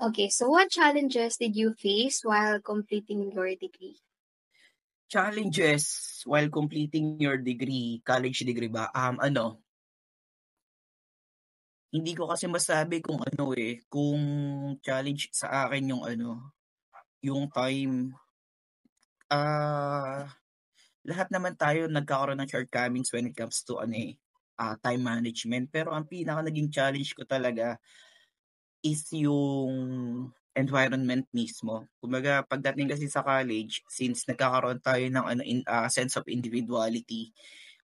Okay, so what challenges did you face while completing your degree? Challenges while completing your degree, college degree ba? Hindi ko kasi masabi kung kung challenge sa akin yung yung time. Ah, Lahat naman tayo nagkakaroon ng shortcomings when it comes to time management. Pero ang pinaka naging challenge ko talaga is yung environment mismo. Kumbaga pagdating kasi sa college, since nagkakaroon tayo ng sense of individuality,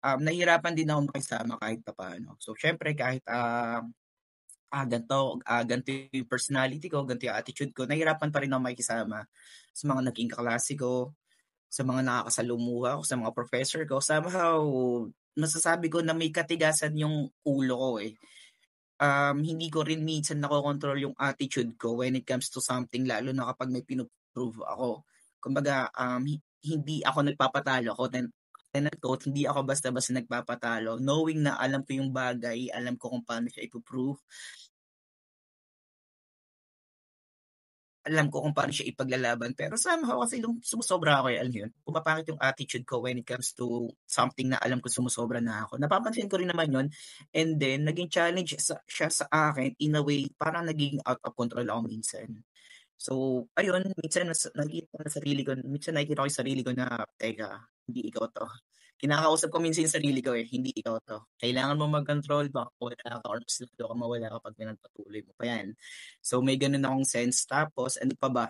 nahihirapan din ako makisama kahit papaano. So siyempre kahit ganito yung personality ko, ganito yung attitude ko, nahihirapan pa rin ako makisama sa mga naging kaklase ko, sa mga nakakasalumuha ko, sa mga professor ko. Somehow, masasabi ko na may katigasan yung ulo ko eh. Hindi ko rin minsan nakokontrol yung attitude ko when it comes to something, lalo na kapag may pinoprove ako. Kumbaga, hindi ako nagpapatalo. Quote, hindi ako basta-basta nagpapatalo. Knowing na alam ko yung bagay, alam ko kung paano siya ipoprove, alam ko kung paano siya ipaglalaban, pero somehow kasi sumusobra ako eh, alam mo yun? Pumapangit yung attitude ko when it comes to something na alam ko sumusobra na ako. Napapansin ko rin naman yun, and then naging challenge siya sa akin in a way, parang naging out of control ako minsan. So, ayun, minsan nakikita ko yung sarili ko na, teka, hindi ikaw 'to. Kinakausap ko minsan yung sarili ko eh, hindi ikaw 'to. Kailangan mo mag-control, baka mawala ka or sigurado ka mawala kapag pinagpatuloy mo pa yan. So, may gano'n akong sense. Tapos ano pa ba,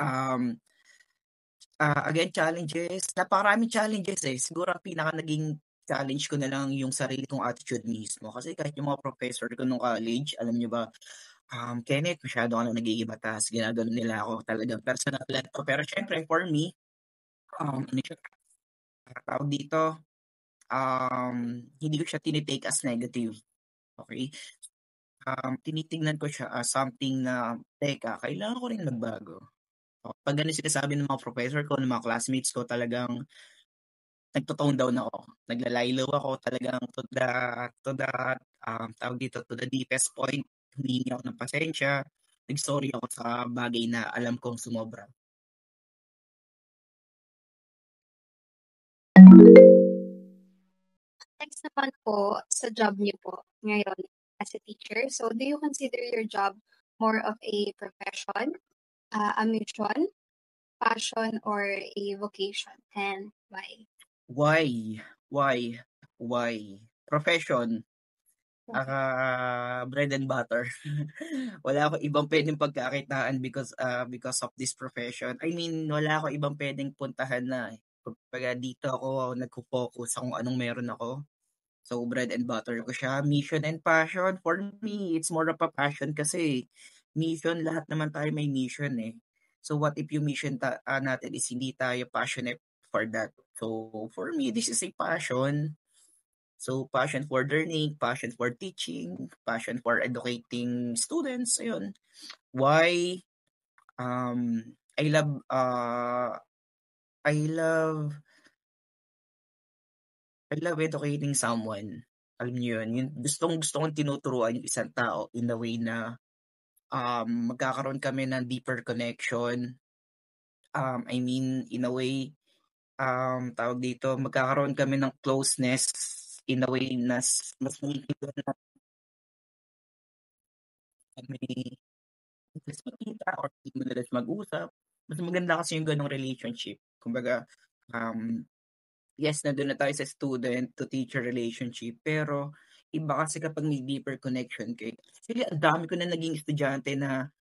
um, again challenges, napakaraming challenges eh. Siguro ang pinaka naging challenge ko na lang yung sarili kong attitude mismo. Kasi kahit yung mga professor ko nung college, alam niyo ba, Kenneth, masyado ka na nag-iiba ta's ginaganon nila ako talagang personalan ko. Pero siyempre for me, ano siya, tawag dito, hindi ko siya tini-take as negative, okey? Tinitingnan ko siya as something na, teka, kailangan ko rin magbago. 'Pag gano'n sinasabi ng mga professor ko, ng mga classmates ko, talagang nagto-tone down ako, nagla-lie low ako talagang to the, tawag dito, to the deepest point. Humihingi ako ng pasensya, nag-sorry ako sa bagay na alam kong sumobra. Next naman po sa job niyo po ngayon as a teacher. So, do you consider your job more of a profession, a mission, passion, or a vocation? And why? Why? Why? Why? Profession, bread and butter. Wala akong ibang puwedeng pagkakitaan because of this profession. I mean, wala akong ibang puwedeng puntahan na, eh. Kumbaga dito ako nagfo-focus sa kung anong meron ako. So, bread and butter ko siya. Mission and passion, for me, it's more of a passion kasi mission, lahat naman tayo may mission eh. So, what if yung mission natin is hindi tayo passionate for that? So, for me, this is a passion. So, passion for learning, passion for teaching, passion for educating students, ayun. Why? I love, I love, I love educating someone. Alam niyo yun, yung gustong-gusto kong tinuturuan yung isang tao in a way na magkakaroon kami ng deeper connection. I mean, in a way, tawag dito, magkakaroon kami ng closeness in a way na mas magiging na kami madalas magkita or di madalas mag-usap. Mas maganda kasi yung gano'ng relationship. Kumbaga, um, yes, nandun na tayo sa student to teacher relationship, pero iba kasi kapag may deeper connection kayo. Actually, ang dami ko na naging estudyante na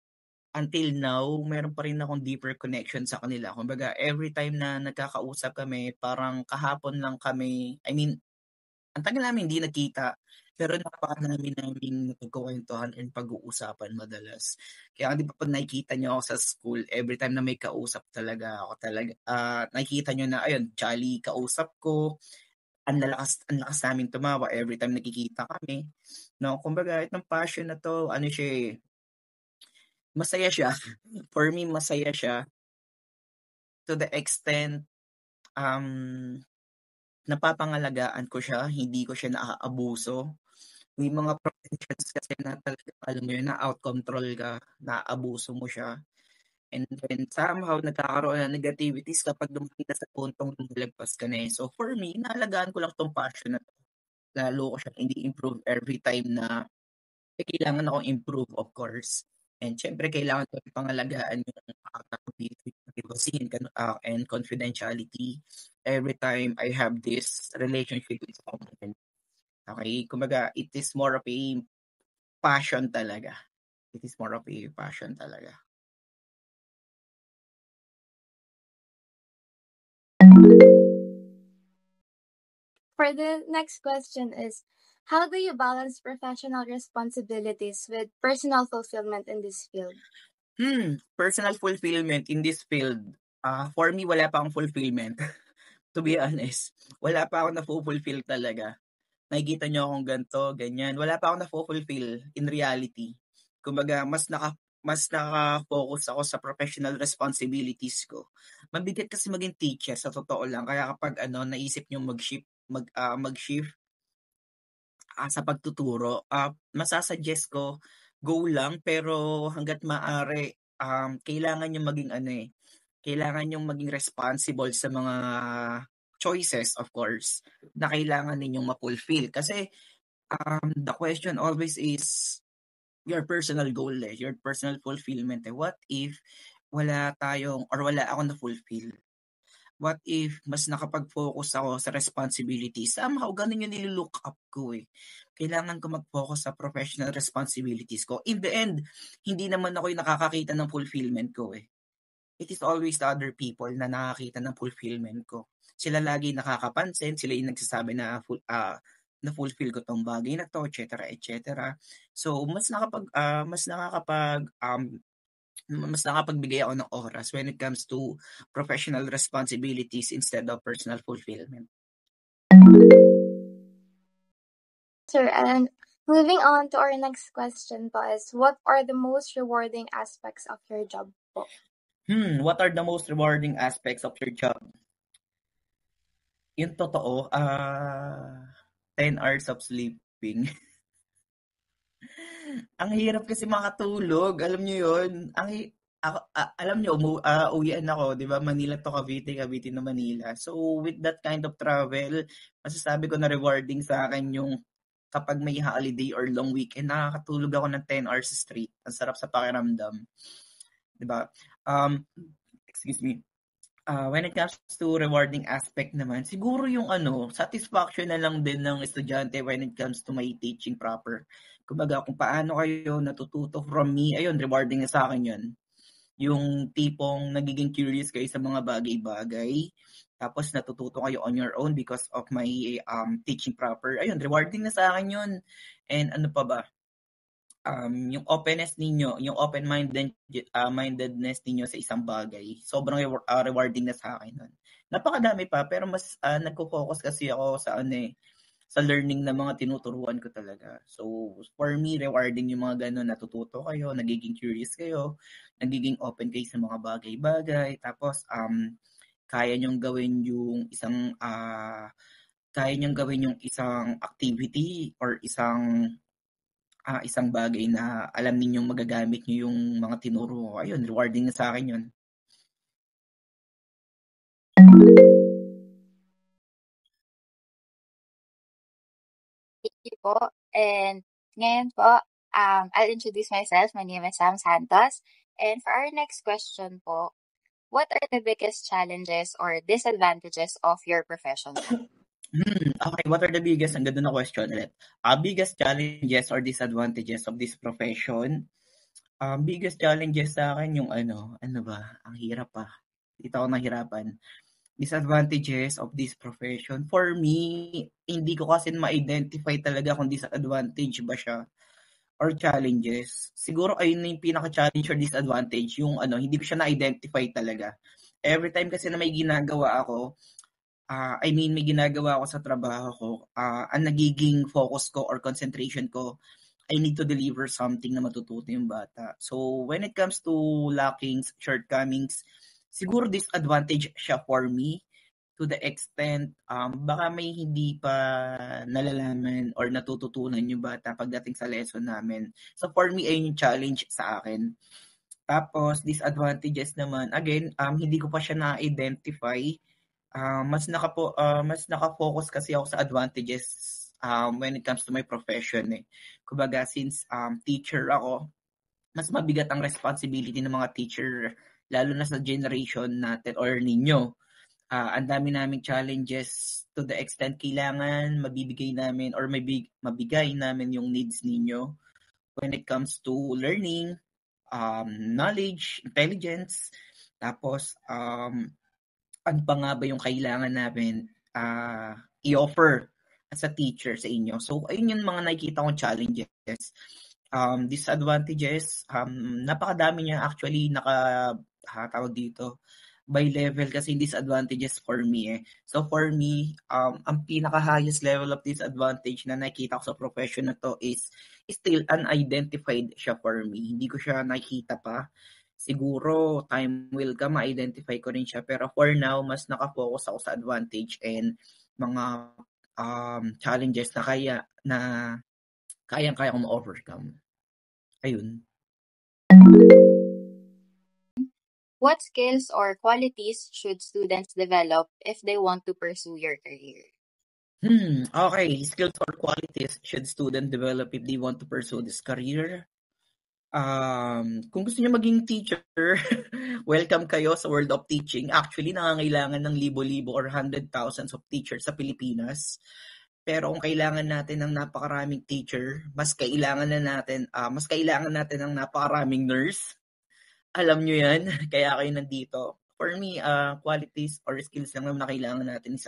until now, meron pa rin akong deeper connection sa kanila. Kumbaga, every time na nagkakausap kami, parang kahapon lang kami, I mean, ang tagal namin hindi nagkita, pero napakarami naming napagkukuwentuhan and pag-uusapan madalas. Kaya 'di ba 'pag nakikita niyo ako sa school, every time na may kausap talaga ako talaga, nakikita niyo na ayun, jolly kausap ko, ang lakas naming tumawa every time nagkikita kami, 'no. Kumbaga itong passion na 'to ano siya, eh, masaya siya. For me, masaya siya to the extent, um, napapangalagaan ko siya, hindi ko siya naaabuso. May mga professions kasi na talagang alam mo yun, na out control ka, naabuso mo siya. And then somehow nagkakaroon ng negativities kapag dumating ka sa puntong lumalagpas ka na, eh. So for me, inaalagaan ko lang 'tong passion na 'to. Lalo ko siyang ini-improve every time na may kailangan akong improve, of course. And siyempre kailangan ko rin pangalagaan yung, privacy and confidentiality every time I have this relationship with someone. Okey, kumbaga it is more of a passion talaga. It is more of a passion talaga. For the next question is, how do you balance professional responsibilities with personal fulfillment in this field? Personal fulfillment in this field, for me wala pa akong fulfillment, to be honest. Wala pa akong nafo-fulfill talaga. Nakikita niyo akong ganito, ganyan, wala pa akong nafo-fulfill in reality. Kumbaga mas naka-focus ako sa professional responsibilities ko. Mabigat kasi maging teacher sa totoo lang, kaya kapag naisip niyong mag-shift sa pagtuturo, masa-suggest ko, go lang pero hangga't maaari, kailangan niyong maging kailangan niyong maging responsible sa mga choices, of course, na kailangan ninyong ma-fulfill. Kasi, the question always is your personal goal, your personal fulfillment, eh. What if wala tayong or wala akong na-fulfill? What if mas nakapag-focus ako sa responsibilities? Somehow ganun yung nilo-look up ko, eh. Kailangan ko mag-focus sa professional responsibilities ko. In the end, hindi naman ako yung nakakakita ng fulfillment ko, eh. It is always the other people na nakakita ng fulfillment ko. Sila lagi nakakapansin, sila yung nagsasabi na-fulfill ko 'tong bagay na 'to, et cetera, et cetera. So mas nakapagbigay ako ng oras when it comes to professional responsibilities instead of personal fulfillment. Sir, and moving on to our next question po is, what are the most rewarding aspects of your job po? What are the most rewarding aspects of your job? Yung totoo, 10 hours of sleeping. Ang hirap kasi makatulog, alam niyo 'yun? Alam niyo uwian ako, 'di ba, Manila to Cavite, Cavite to Manila. So with that kind of travel, masasabi ko na rewarding sa akin yung kapag may holiday or long weekend, nakakatulog ako ng 10 hours straight. Ang sarap sa pakiramdam, 'di ba? Excuse me. When it comes to rewarding aspect naman, siguro yung satisfaction na lang din ng estudyante when it comes to my teaching proper. Kumbaga kung paano kayo natututo from me, ayun, rewarding na sa akin 'yun. Yung tipong nagiging curious kayo sa mga bagay-bagay, tapos natututo kayo on your own because of my teaching proper. Ayun, rewarding na sa akin 'yun. And ano pa ba? Yung openness ninyo, yung mindedness ninyo sa isang bagay, sobrang rewarding na sa akin nun. Napakadami pa, pero mas nagko-focus kasi ako sa sa learning ng mga tinuturuan ko talaga. So, for me, rewarding yung mga ganun, natututo kayo, nagiging curious kayo, nagiging open kayo sa mga bagay-bagay, tapos kaya niyong gawin yung isang activity or isang bagay na alam ninyong magagamit niyo yung mga tinuro ko. Ayun, rewarding na sa akin yun. Thank you po. And ngayon po, I'll introduce myself. My name is Sam Santos. And for our next question po, what are the biggest challenges or disadvantages of your profession? Okay, what are the biggest, ang ganda na question ulit. Biggest challenges or disadvantages of this profession? Biggest challenges sa akin yung ano ba, ang hirap pa. Dito ako nahirapan. Disadvantages of this profession. For me, hindi ko kasi ma-identify talaga kung disadvantage ba siya or challenges. Siguro ayun na yung pinaka-challenge or disadvantage, yung hindi ko siya na-identify talaga. Every time kasi na may ginagawa ako, may ginagawa ako sa trabaho ko, ang nagiging focus ko or concentration ko, I need to deliver something na matututo yung bata. So, when it comes to lackings, shortcomings, siguro disadvantage siya for me to the extent baka may hindi pa nalalaman or natututunan yung bata pagdating sa lesson namin. So for me, ayun yung challenge sa akin. Tapos disadvantages naman, again, hindi ko pa siya na-identify. Mas naka-focus kasi ako sa advantages when it comes to my profession eh. Kumbaga since teacher ako, mas mabigat ang responsibility ng mga teacher lalo na sa generation natin or ninyo. Ang dami naming challenges to the extent kailangan mabibigay namin or mabigay namin yung needs ninyo when it comes to learning, knowledge, intelligence, tapos ano pa nga ba yung kailangan namin i-offer as a teacher sa inyo. So, ayun yung mga nakikita kong challenges. Disadvantages, napakadami niya actually tawag dito, by level kasi disadvantages for me eh. So for me, ang pinaka-highest level of disadvantage na nakikita ko sa profession na to is still unidentified siya for me. Hindi ko siya nakikita pa. Siguro time will come, ma-identify ko rin siya. Pero for now, mas nakafocus ako sa advantage and mga challenges na kayang-kaya kong ma-overcome. Ayun. What skills or qualities should students develop if they want to pursue your career? Okay. Skills or qualities should student develop if they want to pursue this career? Kung gusto niyo maging teacher, welcome kayo sa world of teaching. Actually, nangangailangan ng libo-libo or 100,000 of teachers sa Pilipinas. Pero kung kailangan natin ng napakaraming teacher, mas kailangan natin ng napakaraming nurse. Alam nyo yan, kaya kayo nandito. For me, qualities or skills lang naman na kailangan natin is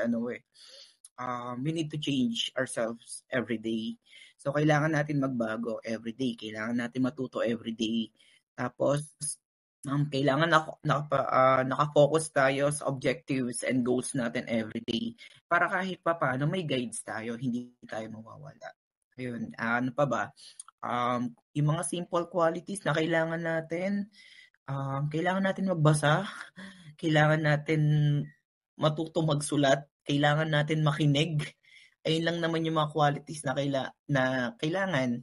we need to change ourselves every day. So, kailangan natin magbago every day. Kailangan natin matuto every day. Tapos, kailangan nakafocus tayo sa objectives and goals natin every day. Para kahit pa paano may guides tayo, hindi tayo mawawala. Ayun, ano pa ba? Yung mga simple qualities na kailangan natin magbasa, kailangan natin matuto magsulat, kailangan natin makinig. Ayun lang naman yung mga qualities na kailangan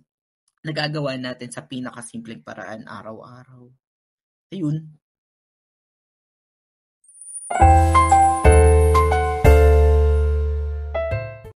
nagagawa natin sa pinakasimpleng paraan araw-araw. Ayun.